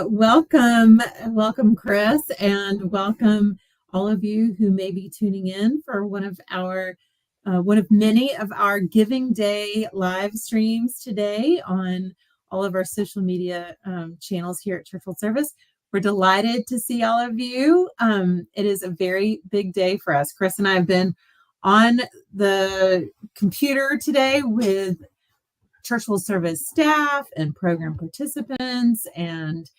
Welcome, Chris, and welcome all of you who may be tuning in for one of many of our Giving Day live streams today on all of our social media channels here at Church World Service. We're delighted to see all of you. It is a very big day for us. Chris and I have been on the computer today with Church World Service staff and program participants, and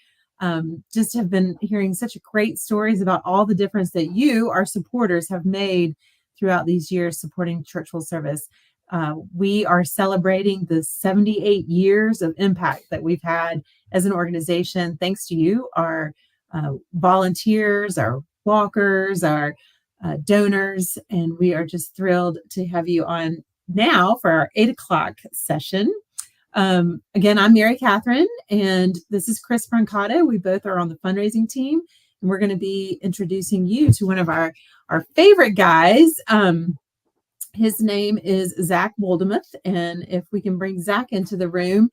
just have been hearing such great stories about all the difference that you, our supporters, have made throughout these years supporting Church World Service. We are celebrating the 78 years of impact that we've had as an organization, thanks to you, our volunteers, our walkers, our donors, and we are just thrilled to have you on now for our 8 o'clock session. Again, I'm Mary Catherine, and this is Chris Brancato. We both are on the fundraising team, and we're going to be introducing you to one of our favorite guys. His name is Zach Wolgemuth, and if we can bring Zach into the room,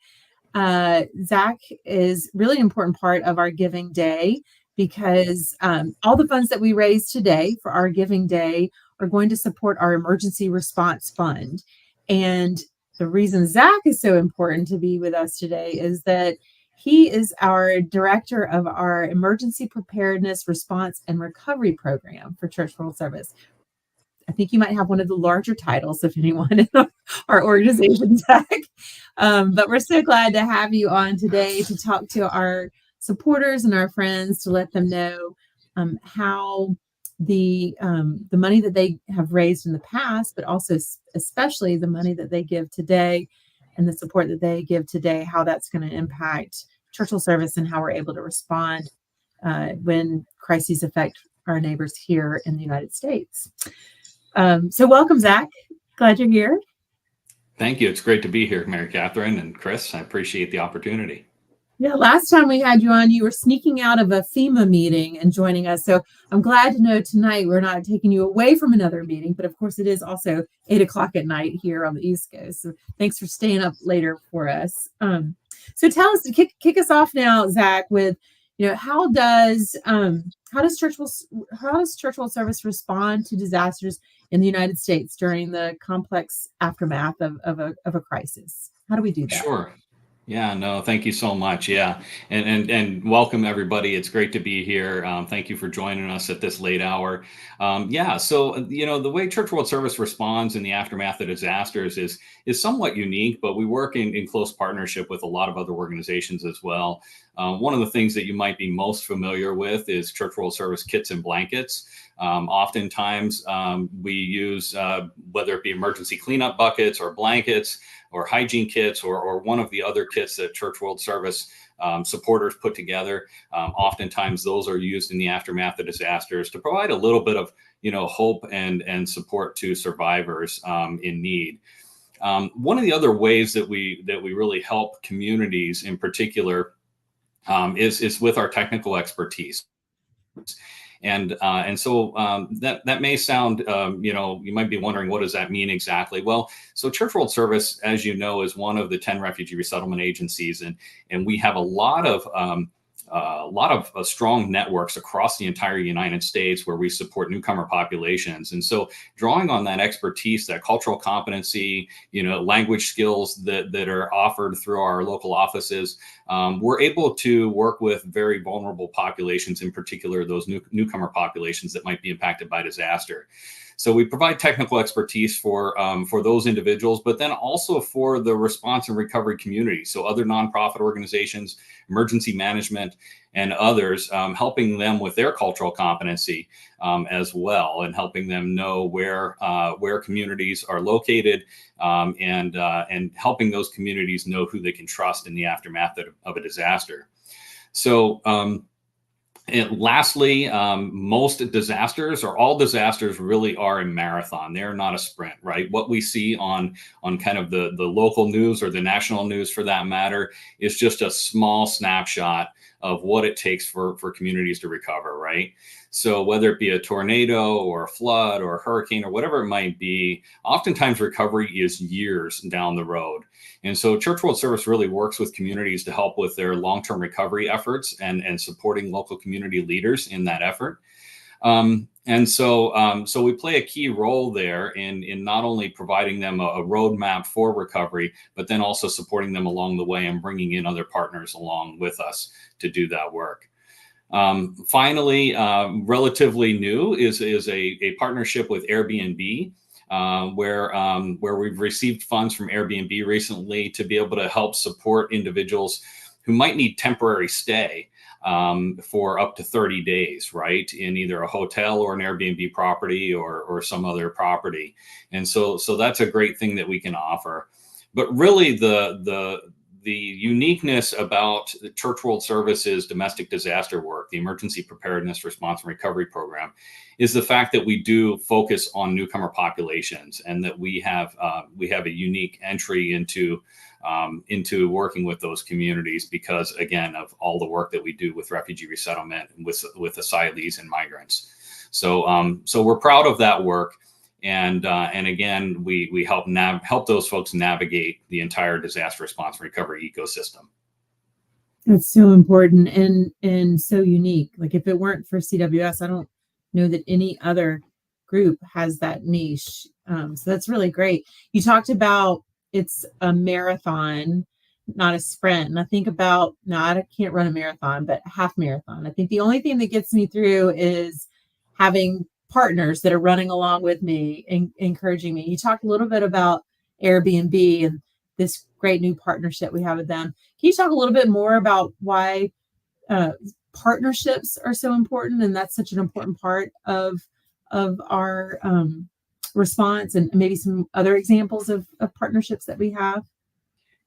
Zach is really an important part of our Giving Day because all the funds that we raise today for our Giving Day are going to support our emergency response fund. And the reason Zach is so important to be with us today is that he is our director of our emergency preparedness, response, and recovery program for Church World Service. I think you might have one of the larger titles of anyone in our organization, Zach. But we're so glad to have you on today to talk to our supporters and our friends to let them know how the money that they have raised in the past, but also especially the money that they give today and the support that they give today, how that's going to impact Church World Service and how we're able to respond when crises affect our neighbors here in the United States. So welcome, Zach. Glad you're here. Thank you. It's great to be here, Mary Catherine and Chris. I appreciate the opportunity. Yeah, last time we had you on, you were sneaking out of a FEMA meeting and joining us. So I'm glad to know tonight we're not taking you away from another meeting, but of course it is also 8 o'clock at night here on the East Coast. So thanks for staying up later for us. So tell us, to kick us off now, Zach, with how does Church World Service respond to disasters in the United States during the complex aftermath of a crisis? How do we do that? Sure. Yeah, no, thank you so much. Yeah. And welcome everybody. It's great to be here. Thank you for joining us at this late hour. So, the way Church World Service responds in the aftermath of disasters is somewhat unique, but we work in close partnership with a lot of other organizations as well. One of the things that you might be most familiar with is Church World Service kits and blankets. Oftentimes we use, whether it be emergency cleanup buckets or blankets, or hygiene kits, or one of the other kits that Church World Service supporters put together. Oftentimes those are used in the aftermath of disasters to provide a little bit of hope and support to survivors in need. One of the other ways that we really help communities in particular is with our technical expertise. And so that may sound, you might be wondering, what does that mean exactly? Well, so Church World Service, as you know, is one of the 10 refugee resettlement agencies, and we have a lot of strong networks across the entire United States where we support newcomer populations. And so drawing on that expertise, that cultural competency, language skills that are offered through our local offices, we're able to work with very vulnerable populations, in particular those newcomer populations that might be impacted by disaster. So we provide technical expertise for those individuals, but then also for the response and recovery community. So other nonprofit organizations, emergency management, and others, helping them with their cultural competency as well, and helping them know where communities are located, and helping those communities know who they can trust in the aftermath of a disaster. So. And lastly, most disasters, or all disasters, really are a marathon. They're not a sprint, right? What we see on kind of the local news, or the national news for that matter, is just a small snapshot of what it takes for communities to recover, right? So whether it be a tornado or a flood or a hurricane or whatever it might be, oftentimes recovery is years down the road. And so Church World Service really works with communities to help with their long-term recovery efforts and supporting local community leaders in that effort. So we play a key role there in not only providing them a roadmap for recovery, but then also supporting them along the way and bringing in other partners along with us to do that work. Finally, relatively new is a partnership with Airbnb, where we've received funds from Airbnb recently to be able to help support individuals who might need temporary stay for up to 30 days, right, in either a hotel or an Airbnb property or some other property. And so that's a great thing that we can offer. But really, the uniqueness about the Church World Service's domestic disaster work, the Emergency Preparedness, Response, and Recovery Program, is the fact that we do focus on newcomer populations, and that we have a unique entry into working with those communities because, again, of all the work that we do with refugee resettlement and with asylees and migrants. So we're proud of that work. And again, we help those folks navigate the entire disaster response and recovery ecosystem. That's so important and so unique. Like, if it weren't for CWS, I don't know that any other group has that niche. So that's really great. You talked about it's a marathon, not a sprint. And I think about, now I can't run a marathon, but a half marathon. I think the only thing that gets me through is having partners that are running along with me and encouraging me. You talked a little bit about Airbnb and this great new partnership we have with them. Can you talk a little bit more about why partnerships are so important, and that's such an important part of our response, and maybe some other examples of partnerships that we have?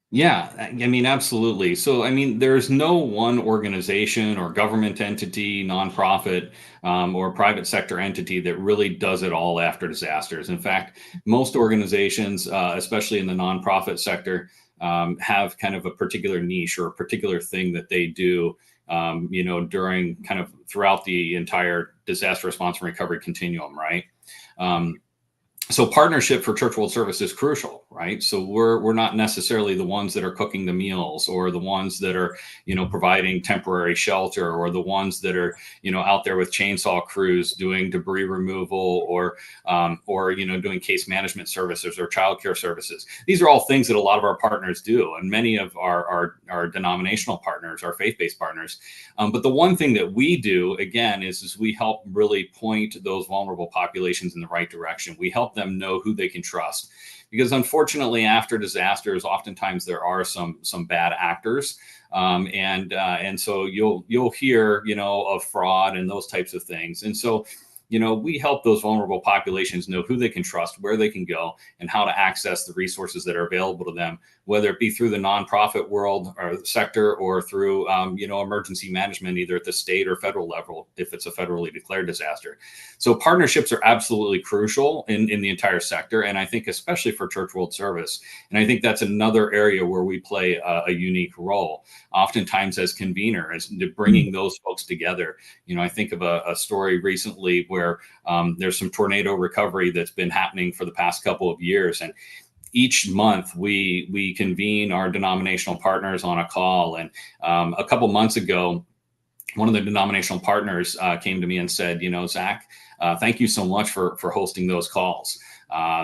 Yeah, I mean, absolutely. So, I mean, there's no one organization or government entity, nonprofit, or private sector entity that really does it all after disasters. In fact, most organizations, especially in the nonprofit sector, have kind of a particular niche or a particular thing that they do, during kind of throughout the entire disaster response and recovery continuum, right? So partnership for Church World Service is crucial, right? So we're not necessarily the ones that are cooking the meals, or the ones that are, providing temporary shelter, or the ones that are, out there with chainsaw crews doing debris removal, or doing case management services or childcare services. These are all things that a lot of our partners do, and many of our denominational partners, our faith-based partners. But the one thing that we do, again, is we help really point those vulnerable populations in the right direction. We help them know who they can trust, because unfortunately, after disasters, oftentimes there are some bad actors, and so you'll hear of fraud and those types of things. And so we help those vulnerable populations know who they can trust, where they can go, and how to access the resources that are available to them, whether it be through the nonprofit world or sector, or through, emergency management, either at the state or federal level, if it's a federally declared disaster. So partnerships are absolutely crucial in the entire sector. And I think especially for Church World Service. And I think that's another area where we play a unique role, oftentimes as convener, as bringing those folks together. I think of a story recently where there's some tornado recovery that's been happening for the past couple of years. And each month we convene our denominational partners on a call. And a couple months ago, one of the denominational partners came to me and said, Zach, thank you so much for hosting those calls.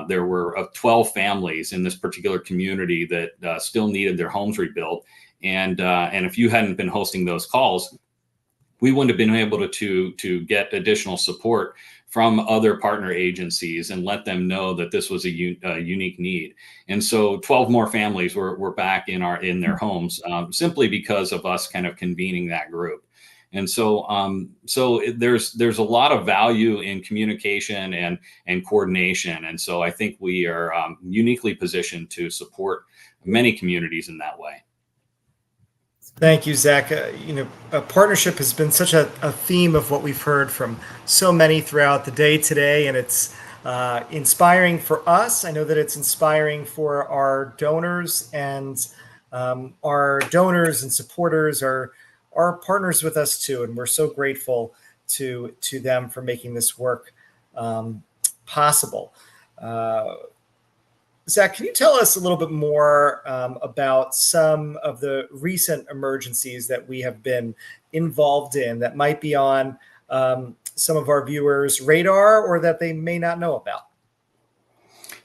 There were 12 families in this particular community that still needed their homes rebuilt. And if you hadn't been hosting those calls, we wouldn't have been able to get additional support from other partner agencies and let them know that this was a unique need. And so 12 more families were back in their homes, simply because of us kind of convening that group. And so there's a lot of value in communication and coordination. And so I think we are uniquely positioned to support many communities in that way. Thank you, Zach. A partnership has been such a theme of what we've heard from so many throughout the day today, and it's inspiring for us. I know that it's inspiring for our donors, and our donors and supporters are partners with us too, and we're so grateful to them for making this work possible. Zach, can you tell us a little bit more about some of the recent emergencies that we have been involved in that might be on some of our viewers' radar or that they may not know about?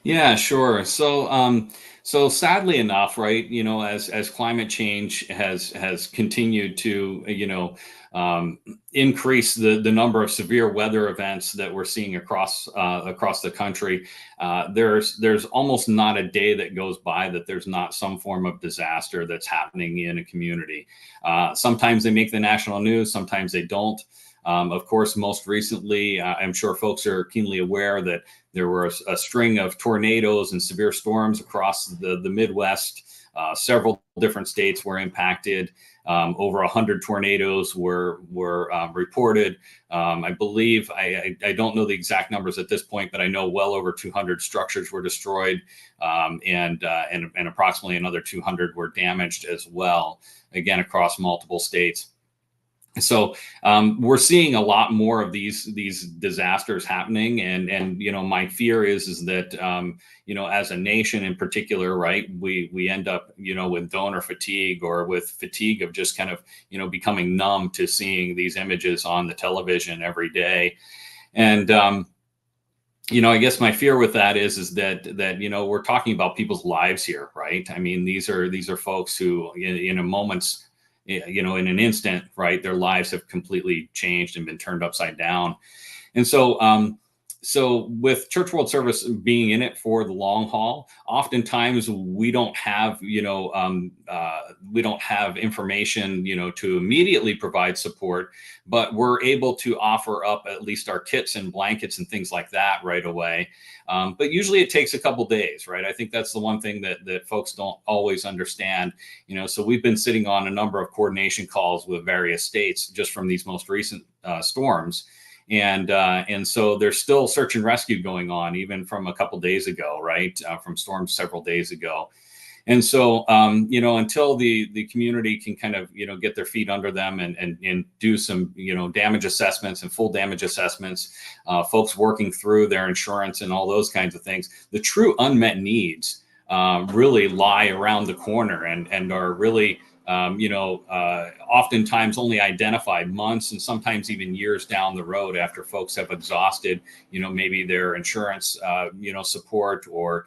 Yeah, sure. So sadly enough, right, as climate change has continued to, increase the number of severe weather events that we're seeing across the country, there's almost not a day that goes by that there's not some form of disaster that's happening in a community. Sometimes they make the national news, sometimes they don't. Of course, most recently, I'm sure folks are keenly aware that there were a string of tornadoes and severe storms across the Midwest. Several different states were impacted. Over 100 tornadoes were reported. I believe, I don't know the exact numbers at this point, but I know well over 200 structures were destroyed, and approximately another 200 were damaged as well, again, across multiple states. So we're seeing a lot more of these disasters happening, and my fear is that as a nation in particular, right, we end up with donor fatigue, or with fatigue of just kind of becoming numb to seeing these images on the television every day. And I guess my fear with that is that we're talking about people's lives here, right? I mean, these are folks who in a moment's in an instant, right, their lives have completely changed and been turned upside down. And so with Church World Service being in it for the long haul, oftentimes we don't have information to immediately provide support, but we're able to offer up at least our kits and blankets and things like that right away. But usually it takes a couple days, right? I think that's the one thing that folks don't always understand. So we've been sitting on a number of coordination calls with various states just from these most recent storms. And so there's still search and rescue going on, even from a couple days ago, right? From storms several days ago. And so, until the community can kind of, get their feet under them and do some, damage assessments and full damage assessments, folks working through their insurance and all those kinds of things, the true unmet needs really lie around the corner and are really, oftentimes only identified months and sometimes even years down the road after folks have exhausted, maybe their insurance, support, or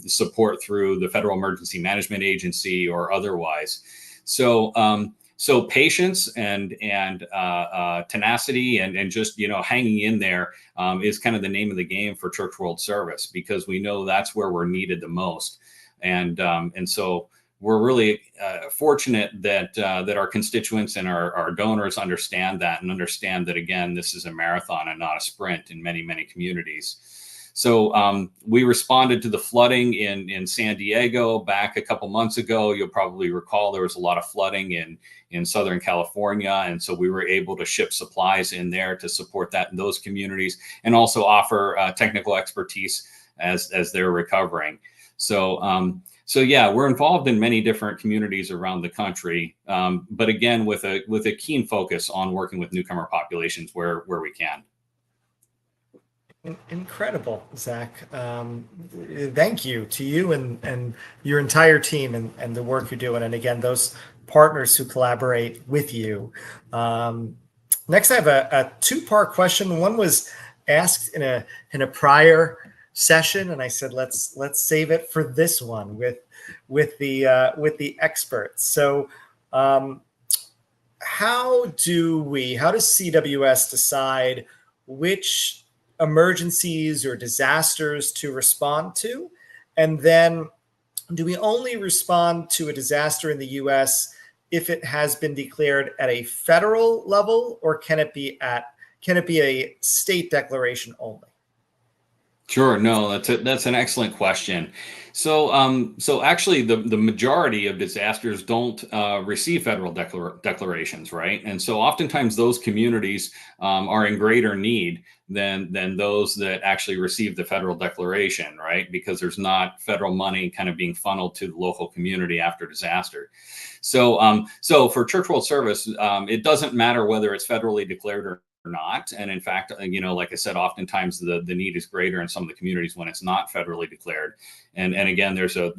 support through the Federal Emergency Management Agency or otherwise. So patience and tenacity and just hanging in there is kind of the name of the game for Church World Service, because we know that's where we're needed the most. And so we're really fortunate that our constituents and our donors understand that, and understand that, again, this is a marathon and not a sprint in many, many communities. So we responded to the flooding in San Diego back a couple months ago. You'll probably recall there was a lot of flooding in Southern California. And so we were able to ship supplies in there to support that in those communities, and also offer technical expertise as they're recovering. So yeah, we're involved in many different communities around the country, but again, with a keen focus on working with newcomer populations where we can. Incredible, Zach. Thank you to you and your entire team and the work you're doing. And again, those partners who collaborate with you. Next, I have a two-part question. One was asked in a prior session, and I said let's save it for this one with the experts. So how does CWS decide which emergencies or disasters to respond to? And then do we only respond to a disaster in the US if it has been declared at a federal level, or can it be a state declaration only? Sure. No, that's an excellent question. So actually, the majority of disasters don't receive federal declarations, right? And so oftentimes those communities are in greater need than those that actually receive the federal declaration, right? Because there's not federal money kind of being funneled to the local community after disaster. So for Church World Service, it doesn't matter whether it's federally declared or not. And in fact, like I said, oftentimes the need is greater in some of the communities when it's not federally declared. And again, there's a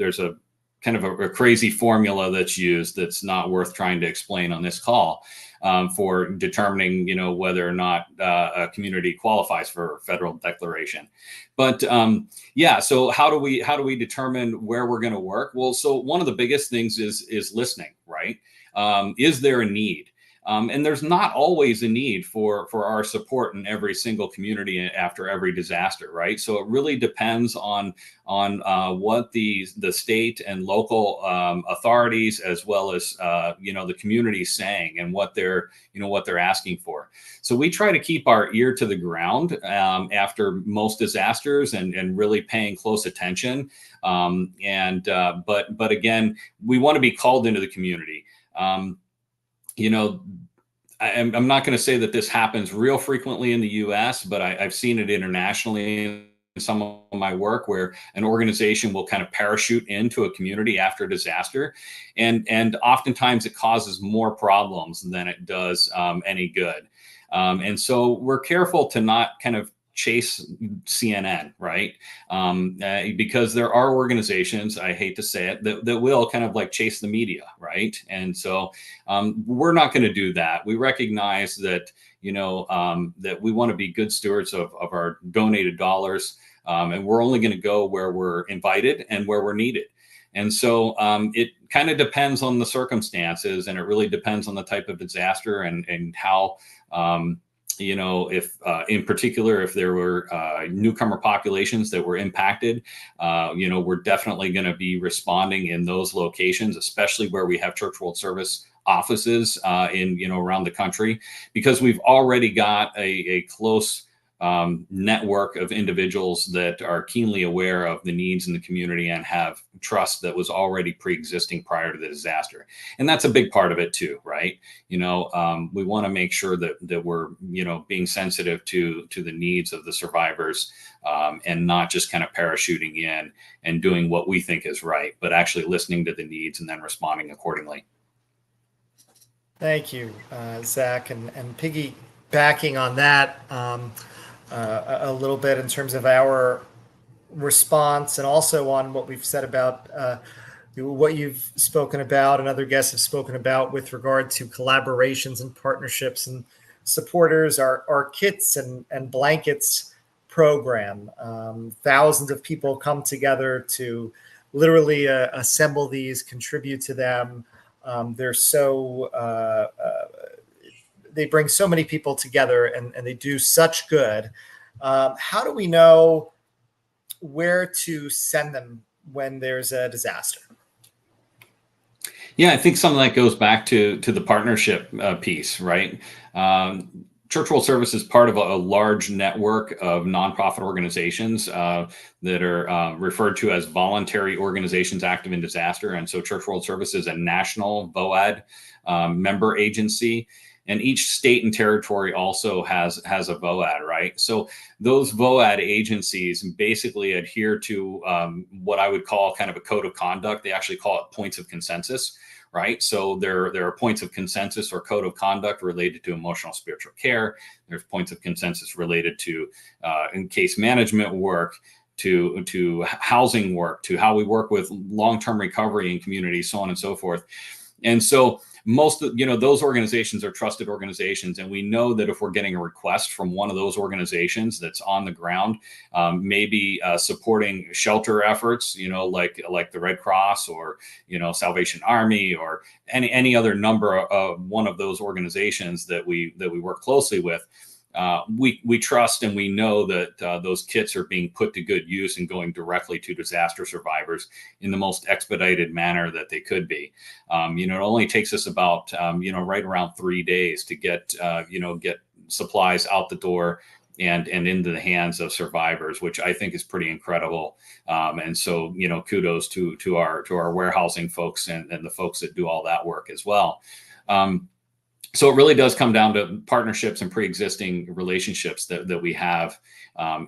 kind of a crazy formula that's used that's not worth trying to explain on this call, for determining, whether or not a community qualifies for federal declaration. But so how do we determine where we're going to work? Well, so one of the biggest things is listening, right? Is there a need? And there's not always a need for our support in every single community after every disaster, right? So it really depends on what the state and local authorities, as well as the community, saying, and what they're asking for. So we try to keep our ear to the ground after most disasters, and really paying close attention. But again, we want to be called into the community. I'm not going to say that this happens real frequently in the U.S., but I've seen it internationally in some of my work, where an organization will kind of parachute into a community after a disaster, and oftentimes it causes more problems than it does any good. And so we're careful to not kind of chase CNN, right? Because there are organizations, I hate to say it, that will kind of like chase the media, right? And so we're not going to do that. We recognize that, that we want to be good stewards of our donated dollars, and we're only going to go where we're invited and where we're needed. And so it kind of depends on the circumstances, and it really depends on the type of disaster and how, if in particular, if there were newcomer populations that were impacted, we're definitely going to be responding in those locations, especially where we have Church World Service offices around the country, because we've already got a close network of individuals that are keenly aware of the needs in the community and have trust that was already pre-existing prior to the disaster. And that's a big part of it too, right? We want to make sure that we're, being sensitive to the needs of the survivors, and not just kind of parachuting in and doing what we think is right, but actually listening to the needs and then responding accordingly. Thank you, Zach, and piggybacking on that, a little bit in terms of our response, and also on what we've said about what you've spoken about and other guests have spoken about with regard to collaborations and partnerships and supporters. Our kits and blankets program, thousands of people come together to literally assemble these, contribute to them. They're so they bring so many people together, and they do such good. How do we know where to send them when there's a disaster? Yeah, I think some of that goes back to the partnership piece, right? Church World Service is part of a large network of nonprofit organizations that are referred to as voluntary organizations active in disaster. And so Church World Service is a national VOAD member agency. And each state and territory also has a VOAD, right? So those VOAD agencies basically adhere to what I would call kind of a code of conduct. They actually call it points of consensus, right? So there are points of consensus or code of conduct related to emotional spiritual care. There's points of consensus related to case management work, to housing work, to how we work with long-term recovery in communities, so on and so forth. And so most of those organizations are trusted organizations, and we know that if we're getting a request from one of those organizations that's on the ground, maybe supporting shelter efforts, like the Red Cross or Salvation Army or any other number of one of those organizations that we work closely with, we trust and we know that those kits are being put to good use and going directly to disaster survivors in the most expedited manner that they could be. It only takes us about right around 3 days to get supplies out the door and into the hands of survivors, which I think is pretty incredible. And so kudos to our warehousing folks and the folks that do all that work as well. So it really does come down to partnerships and pre-existing relationships that we have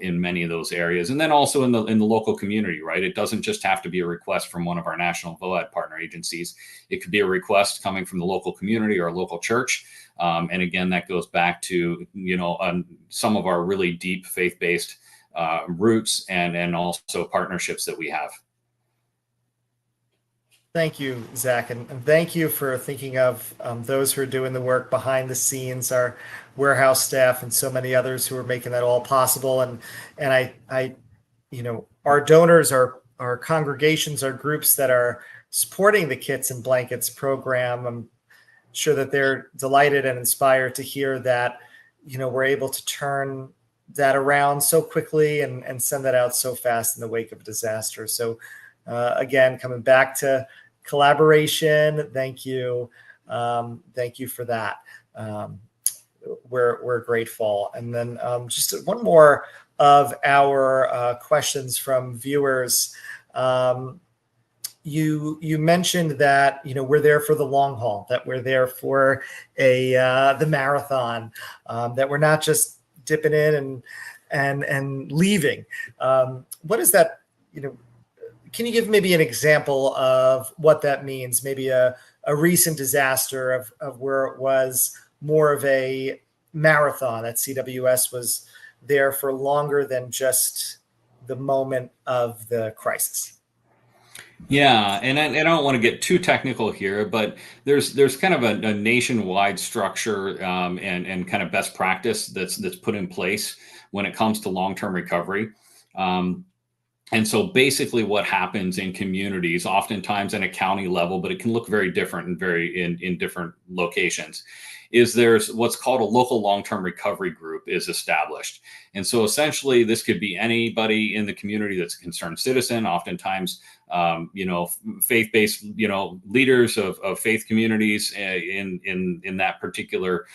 in many of those areas. And then also in the local community, right? It doesn't just have to be a request from one of our national VOAD partner agencies. It could be a request coming from the local community or a local church. And again, that goes back to, some of our really deep faith-based roots and also partnerships that we have. Thank you, Zach, and thank you for thinking of those who are doing the work behind the scenes, our warehouse staff, and so many others who are making that all possible. And I, our donors, our congregations, our groups that are supporting the Kits and Blankets program. I'm sure that they're delighted and inspired to hear that, we're able to turn that around so quickly and send that out so fast in the wake of a disaster. So again, coming back to collaboration, thank you. Thank you for that. We're grateful. And then just one more of our questions from viewers. You mentioned that we're there for the long haul, that we're there for the marathon, that we're not just dipping in and leaving. What is that? Can you give maybe an example of what that means? Maybe a recent disaster of where it was more of a marathon, that CWS was there for longer than just the moment of the crisis. Yeah, and I don't want to get too technical here, but there's kind of a nationwide structure and kind of best practice that's put in place when it comes to long-term recovery. And so basically what happens in communities, oftentimes in a county level, but it can look very different and in different locations, is there's what's called a local long-term recovery group is established. And so essentially this could be anybody in the community that's a concerned citizen, oftentimes, faith-based, leaders of faith communities in that particular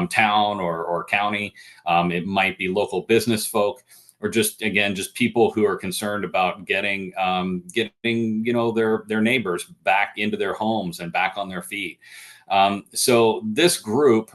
town or county. It might be local business folk, or just people who are concerned about getting their neighbors back into their homes and back on their feet. So this group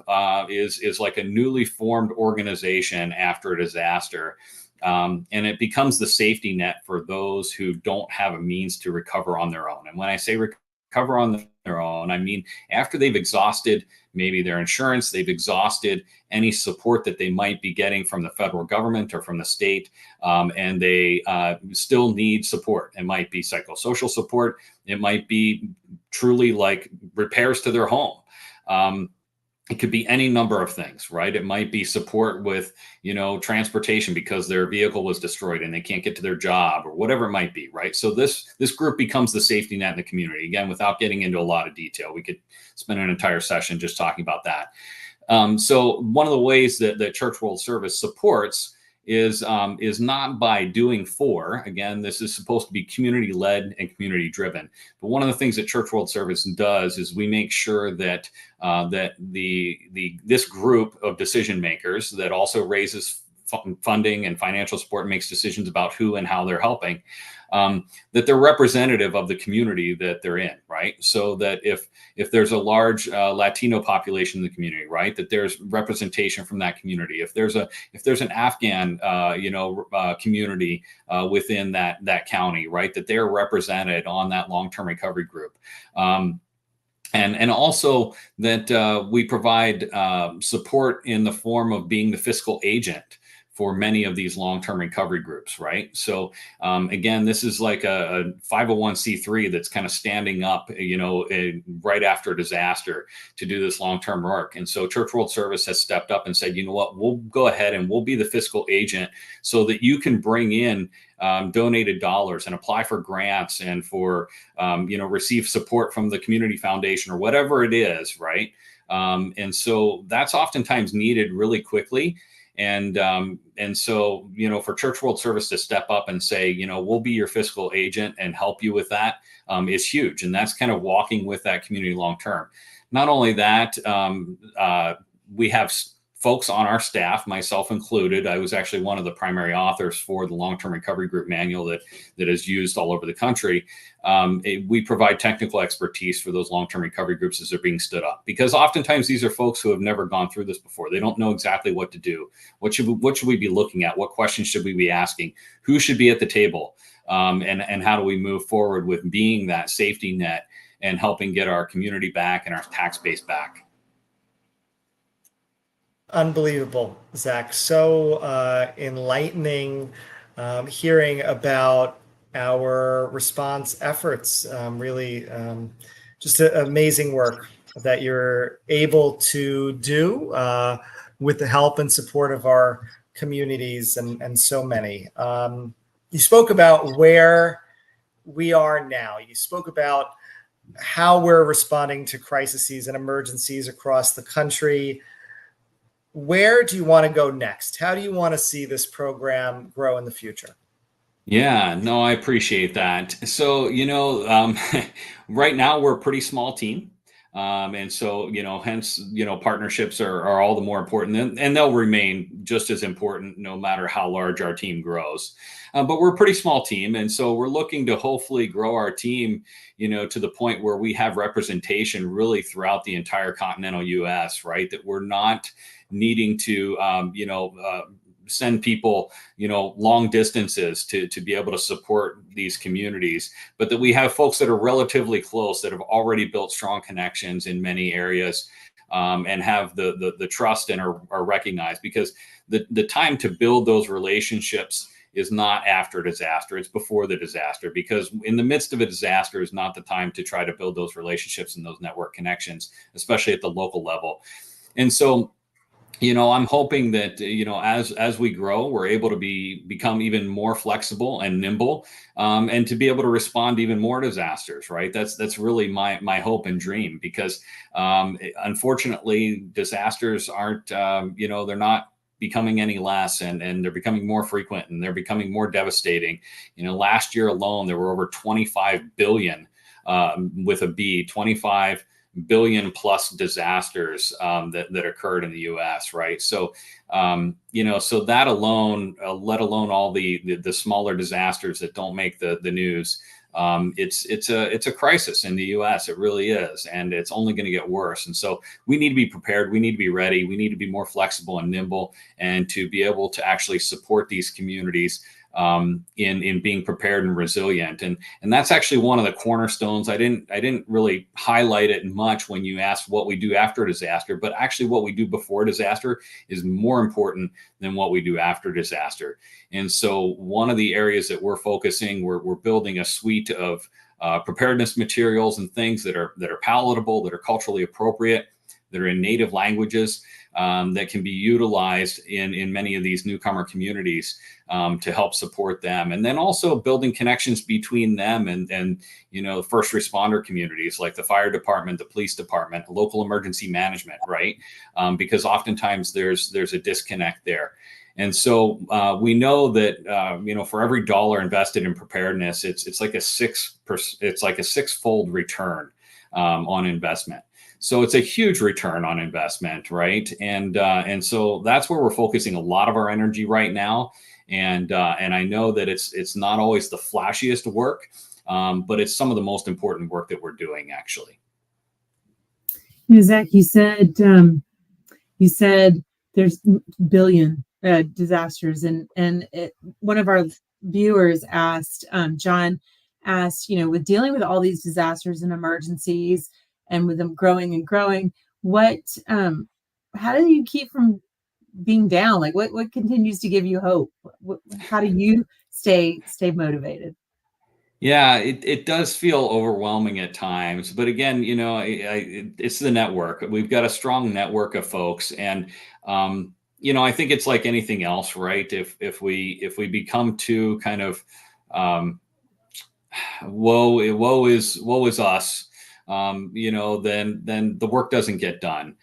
is like a newly formed organization after a disaster. And it becomes the safety net for those who don't have a means to recover on their own. And when I say recover on their own, I mean after they've exhausted maybe their insurance, they've exhausted any support that they might be getting from the federal government or from the state, and they still need support. It might be psychosocial support. It might be truly like repairs to their home. It could be any number of things, right? It might be support with, transportation because their vehicle was destroyed and they can't get to their job or whatever it might be, right? So this group becomes the safety net in the community. Again, without getting into a lot of detail, we could spend an entire session just talking about that. So one of the ways that Church World Service supports is not by doing for. Again, this is supposed to be community-led and community-driven. But one of the things that Church World Service does is we make sure that this group of decision makers that also raises funding and financial support, makes decisions about who and how they're helping, that they're representative of the community that they're in, right? So that if there's a large Latino population in the community, right, that there's representation from that community. If there's an Afghan community within that county, right, that they're represented on that long-term recovery group. And also that we provide support in the form of being the fiscal agent for many of these long-term recovery groups, right? So again, this is like a 501c3 that's kind of standing up, right after a disaster to do this long-term work. And so Church World Service has stepped up and said, you know what, we'll go ahead and we'll be the fiscal agent so that you can bring in donated dollars and apply for grants and for, receive support from the community foundation or whatever it is, right? And so that's oftentimes needed really quickly. And so, for Church World Service to step up and say, we'll be your fiscal agent and help you with that is huge. And that's kind of walking with that community long term. Not only that, we have folks on our staff, myself included. I was actually one of the primary authors for the long-term recovery group manual that is used all over the country. We provide technical expertise for those long-term recovery groups as they're being stood up, because oftentimes these are folks who have never gone through this before. They don't know exactly what to do. What should we be looking at? What questions should we be asking? Who should be at the table? And how do we move forward with being that safety net and helping get our community back and our tax base back? Unbelievable, Zach. So enlightening hearing about our response efforts. Really just amazing work that you're able to do with the help and support of our communities and so many. You spoke about where we are now. You spoke about how we're responding to crises and emergencies across the country. Where do you want to go next? How do you want to see this program grow in the future? Yeah, no, I appreciate that. So, right now we're a pretty small team. And so, hence, partnerships are all the more important, and they'll remain just as important no matter how large our team grows. But we're a pretty small team. And so we're looking to hopefully grow our team, to the point where we have representation really throughout the entire continental US, right? That we're not needing to, send people, long distances to be able to support these communities, but that we have folks that are relatively close that have already built strong connections in many areas, and have the trust and are recognized, because the time to build those relationships is not after disaster, it's before the disaster, because in the midst of a disaster is not the time to try to build those relationships and those network connections, especially at the local level. And so, I'm hoping that, as we grow, we're able to become even more flexible and nimble, and to be able to respond to even more disasters. Right. That's really my hope and dream, because unfortunately, disasters aren't, they're not becoming any less, and they're becoming more frequent, and they're becoming more devastating. Last year alone, there were over 25 billion, with a B, 25 billion plus disasters, that occurred in the U.S. Right. So, so that alone, let alone all the smaller disasters that don't make the news, it's a crisis in the U.S. It really is, and it's only going to get worse. And so we need to be prepared. We need to be ready. We need to be more flexible and nimble, and to be able to actually support these communities, in being prepared and resilient. And that's actually one of the cornerstones. I didn't really highlight it much when you asked what we do after a disaster, but actually what we do before disaster is more important than what we do after disaster. And so one of the areas that we're focusing, we're building a suite of preparedness materials and things that are palatable, that are culturally appropriate, that are in native languages, that can be utilized in many of these newcomer communities, to help support them. And then also building connections between them and first responder communities like the fire department, the police department, local emergency management, right? Because oftentimes there's a disconnect there. And so we know that for every dollar invested in preparedness, it's like a six-fold return, on investment. So it's a huge return on investment, right? And so that's where we're focusing a lot of our energy right now. And I know that it's not always the flashiest work, but it's some of the most important work that we're doing, actually. Zach, you said there's billion disasters, and one of our viewers asked, John asked, with dealing with all these disasters and emergencies, and with them growing and growing, how do you keep from being down? Like what continues to give you hope? How do you stay motivated? Yeah, it does feel overwhelming at times, but again, it's the network. We've got a strong network of folks, and I think it's like anything else, right? If we become too kind of, woe is us, then the work doesn't get done.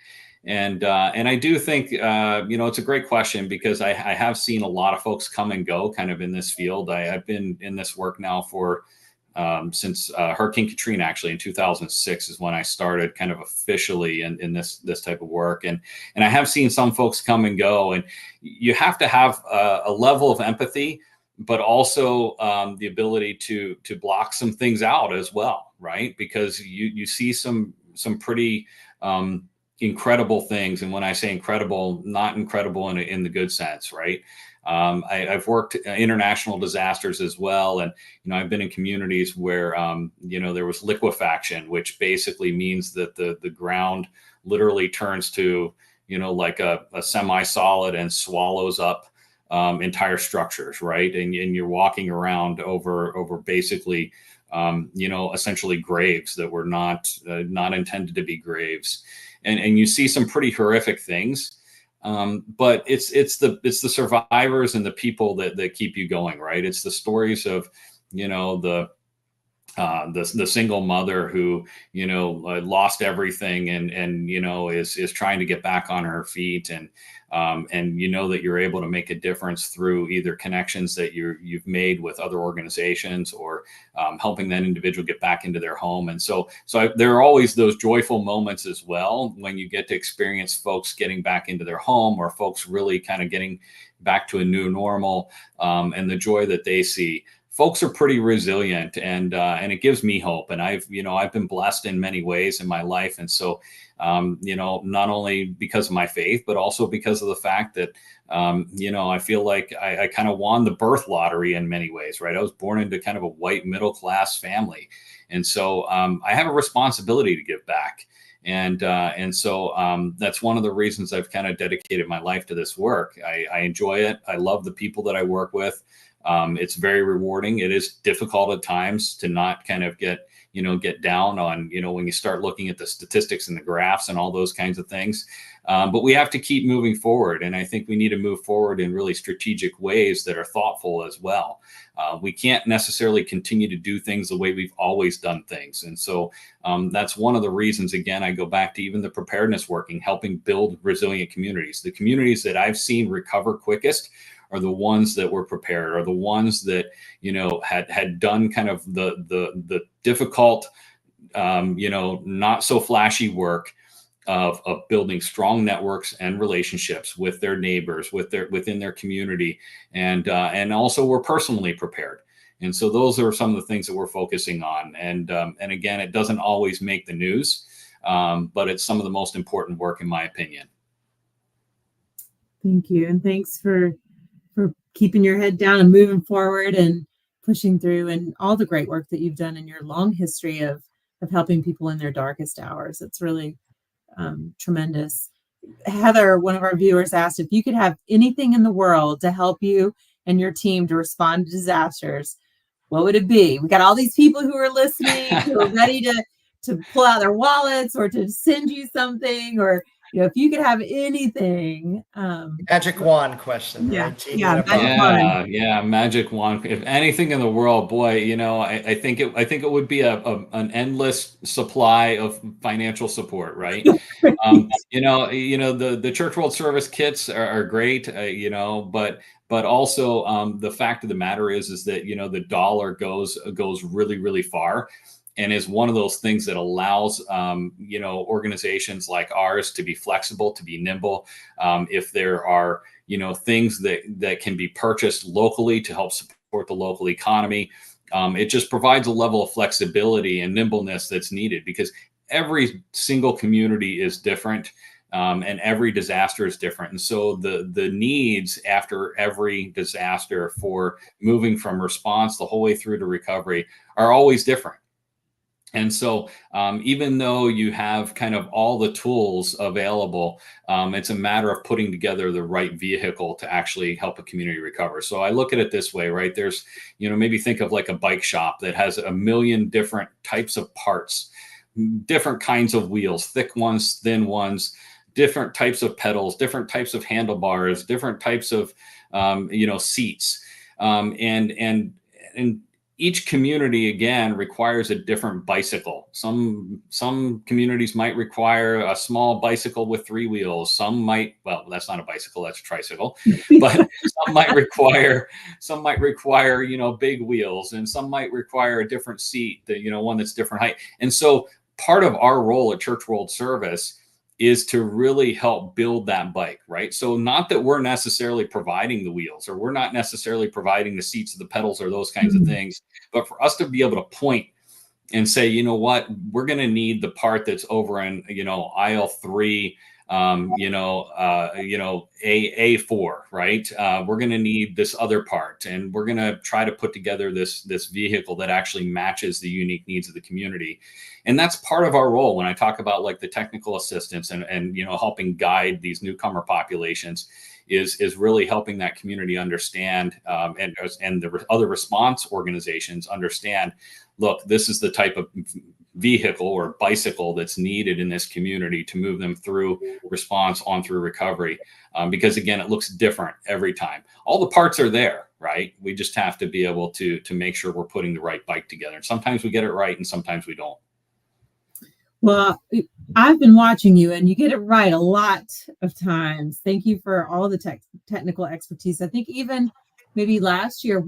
And I do think, it's a great question, because I have seen a lot of folks come and go kind of in this field. I've been in this work now for since Hurricane Katrina, actually in 2006 is when I started kind of officially in this type of work. And I have seen some folks come and go, and you have to have a level of empathy, but also the ability to block some things out as well, right? Because you see some pretty incredible things. And when I say incredible, not incredible in the good sense, right? I've worked international disasters as well. And, I've been in communities where, there was liquefaction, which basically means that the ground literally turns to, like a semi-solid and swallows up entire structures, right? And you're walking around over basically, essentially graves that were not intended to be graves, and you see some pretty horrific things. But it's the survivors and the people that keep you going, right? It's the stories of, the single mother who lost everything and is trying to get back on her feet, and that you're able to make a difference through either connections that you've made with other organizations, or helping that individual get back into their home. And so there are always those joyful moments as well when you get to experience folks getting back into their home, or folks really kind of getting back to a new normal, and the joy that they see. Folks are pretty resilient, and it gives me hope. And I've been blessed in many ways in my life. And so, not only because of my faith, but also because of the fact that, I feel like I kind of won the birth lottery in many ways, right? I was born into kind of a white middle-class family. And so I have a responsibility to give back. And so that's one of the reasons I've kind of dedicated my life to this work. I enjoy it. I love the people that I work with. It's very rewarding. It is difficult at times to not kind of get down on, when you start looking at the statistics and the graphs and all those kinds of things. But we have to keep moving forward. And I think we need to move forward in really strategic ways that are thoughtful as well. We can't necessarily continue to do things the way we've always done things. And so that's one of the reasons, again, I go back to even the preparedness working, helping build resilient communities. The communities that I've seen recover quickest are the ones that were prepared, are the ones that, had done kind of the difficult, not so flashy work of building strong networks and relationships with their neighbors, within their community, and also were personally prepared. And so those are some of the things that we're focusing on. And again, it doesn't always make the news, but it's some of the most important work, in my opinion. Thank you, and thanks for keeping your head down and moving forward and pushing through, and all the great work that you've done in your long history of helping people in their darkest hours. It's really tremendous. Heather, one of our viewers, asked if you could have anything in the world to help you and your team to respond to disasters, what would it be? We got all these people who are listening, who are ready to pull out their wallets or to send you something, or if you could have anything. Magic wand question, yeah, right? Yeah, magic wand. If anything in the world, boy, I think it would be an endless supply of financial support, right? The Church World Service kits are great, but also the fact of the matter is that the dollar goes really, really far, and is one of those things that allows organizations like ours to be flexible, to be nimble. If there are things that can be purchased locally to help support the local economy, it just provides a level of flexibility and nimbleness that's needed, because every single community is different. And every disaster is different. And so the needs after every disaster for moving from response the whole way through to recovery are always different. And so even though you have kind of all the tools available, it's a matter of putting together the right vehicle to actually help a community recover. So I look at it this way, right? There's, maybe think of like a bike shop that has a million different types of parts, different kinds of wheels, thick ones, thin ones, different types of pedals, different types of handlebars, different types of, seats. And each community, again, requires a different bicycle. Some communities might require a small bicycle with 3 wheels. Some might, well, that's not a bicycle, that's a tricycle. But some might require, big wheels, and some might require a different seat, one that's different height. And so part of our role at Church World Service is to really help build that bike, right? So not that we're necessarily providing the wheels, or we're not necessarily providing the seats or the pedals or those kinds of things, but for us to be able to point and say, you know what, we're going to need the part that's over in, aisle 3 A4, right? We're going to need this other part, and we're going to try to put together this vehicle that actually matches the unique needs of the community. And that's part of our role when I talk about like the technical assistance and helping guide these newcomer populations. Is really helping that community understand, and the other response organizations understand, look, this is the type of vehicle or bicycle that's needed in this community to move them through response on through recovery. Because again, it looks different every time. All the parts are there, right? We just have to be able to make sure we're putting the right bike together. And sometimes we get it right and sometimes we don't. Well, I've been watching you and you get it right a lot of times. Thank you for all the technical expertise. I think even maybe last year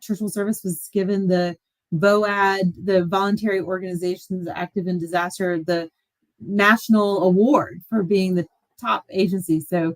Church World Service was given the VOAD, the Voluntary Organizations Active in Disaster, the national award for being the top agency. So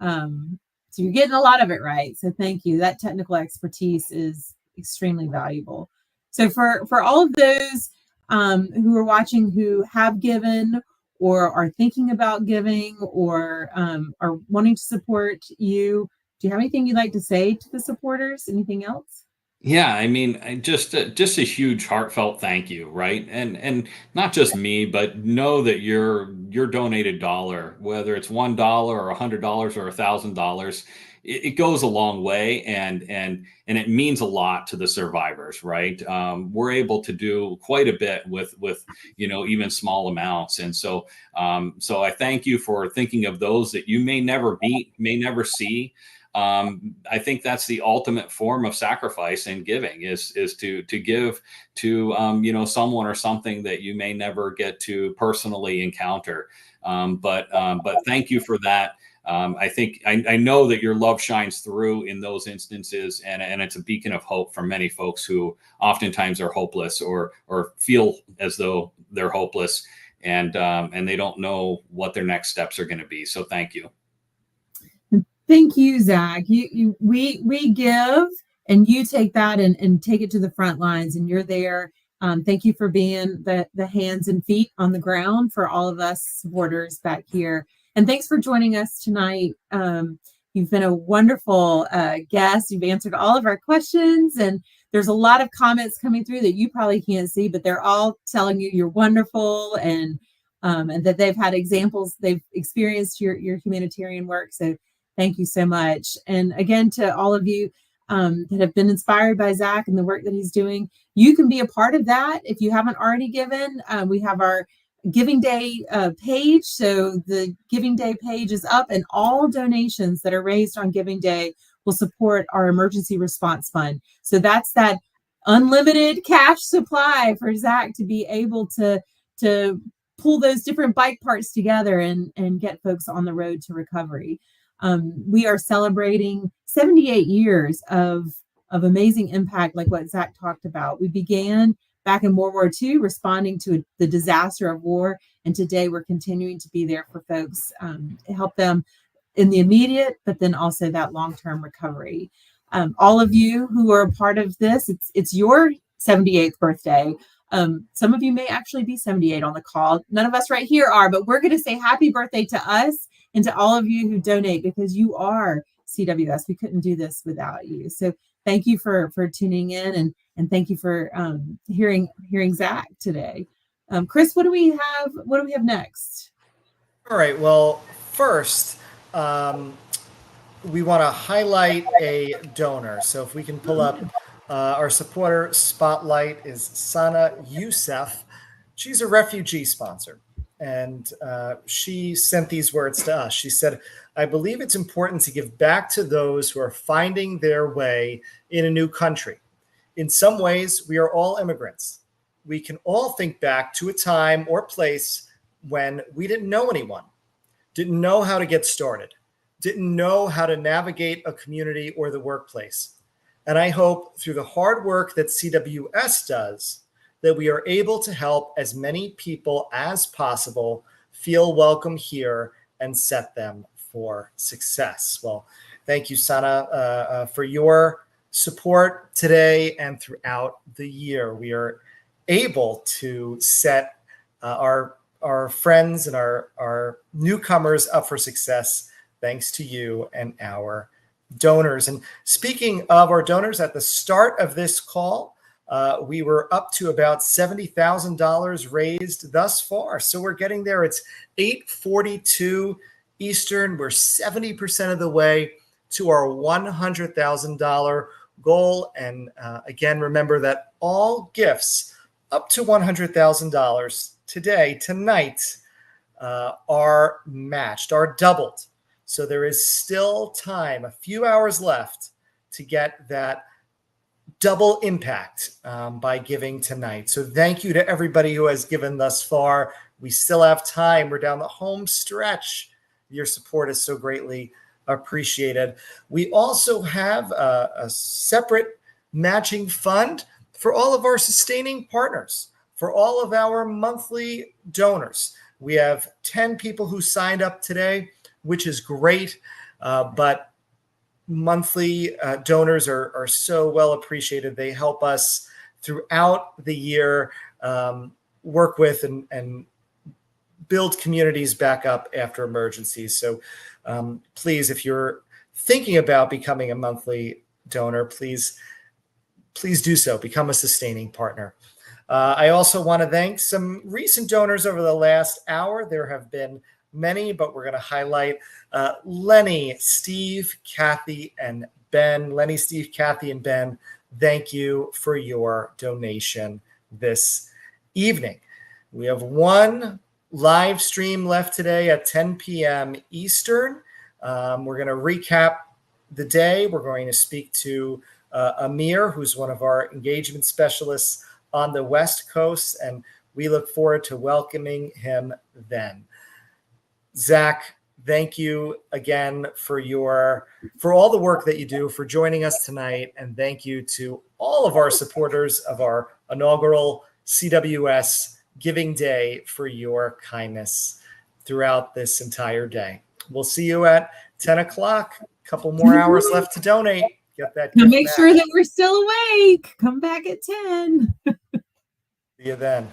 you're getting a lot of it right. So thank you. That technical expertise is extremely valuable. So for all of those who are watching who have given or are thinking about giving or are wanting to support you, do you have anything you'd like to say to the supporters? Anything else? Yeah, I mean, just a huge heartfelt thank you, right? And not just me, but know that your donated dollar, whether it's $1 or $100 or $1,000, it goes a long way, and it means a lot to the survivors, right? We're able to do quite a bit with even small amounts, and so I thank you for thinking of those that you may never meet, may never see. I think that's the ultimate form of sacrifice and giving is to give to someone or something that you may never get to personally encounter. But thank you for that. I know that your love shines through in those instances, and it's a beacon of hope for many folks who oftentimes are hopeless or feel as though they're hopeless, and they don't know what their next steps are going to be. So thank you. Thank you, Zach. We give, and you take that and take it to the front lines, and you're there. Thank you for being the hands and feet on the ground for all of us supporters back here. And thanks for joining us tonight. You've been a wonderful guest. You've answered all of our questions, and there's a lot of comments coming through that you probably can't see, but they're all telling you you're wonderful and that they've had examples, they've experienced your humanitarian work. So thank you so much. And again, to all of you that have been inspired by Zach and the work that he's doing, you can be a part of that. If you haven't already given, we have our Giving Day page. So the Giving Day page is up, and all donations that are raised on Giving Day will support our emergency response fund. So that's that unlimited cash supply for Zach to be able to pull those different bike parts together and get folks on the road to recovery. We are celebrating 78 years of amazing impact, like what Zach talked about. We began back in World War II, responding to the disaster of war, and today we're continuing to be there for folks, to help them in the immediate, but then also that long-term recovery. All of you who are a part of this, it's your 78th birthday. Some of you may actually be 78 on the call. None of us right here are, but we're going to say happy birthday to us and to all of you who donate, because you are CWS. We couldn't do this without you. So thank you for tuning in, and thank you for hearing Zach today. Chris, what do we have next? All right. Well, first, we want to highlight a donor. So if we can pull up our supporter spotlight is Sana Youssef. She's a refugee sponsor. And she sent these words to us. She said, "I believe it's important to give back to those who are finding their way in a new country. In some ways, we are all immigrants. We can all think back to a time or place when we didn't know anyone, didn't know how to get started, didn't know how to navigate a community or the workplace. And I hope through the hard work that CWS does, that we are able to help as many people as possible feel welcome here and set them for success." Well, thank you, Sana, for your support today and throughout the year. We are able to set our our friends and our newcomers up for success, thanks to you and our donors. And speaking of our donors, at the start of this call, we were up to about $70,000 raised thus far. So we're getting there. It's 8:42 Eastern. We're 70% of the way to our $100,000 goal. And again, remember that all gifts up to $100,000 tonight, are matched, are doubled. So there is still time, a few hours left, to get that double impact by giving tonight. So thank you to everybody who has given thus far. We still have time. We're down the home stretch. Your support is so greatly appreciated. We also have a separate matching fund for all of our sustaining partners, for all of our monthly donors. We have 10 people who signed up today, which is great, but monthly donors are so well appreciated. They help us throughout the year work with and build communities back up after emergencies. So please, if you're thinking about becoming a monthly donor, please do so. Become a sustaining partner. I also want to thank some recent donors over the last hour. There have been many, but we're going to highlight Lenny, Steve, Kathy, and Ben. Lenny, Steve, Kathy, and Ben, thank you for your donation this evening. We have one live stream left today at 10 p.m. Eastern. We're going to recap the day. We're going to speak to Amir, who's one of our engagement specialists on the West Coast, and we look forward to welcoming him then. Zach, thank you again for all the work that you do, for joining us tonight, and thank you to all of our supporters of our inaugural CWS Giving Day for your kindness throughout this entire day. We'll see you at 10 o'clock. A couple more hours left to donate. Get that. Now make sure that we're still awake. Come back at 10. See you then.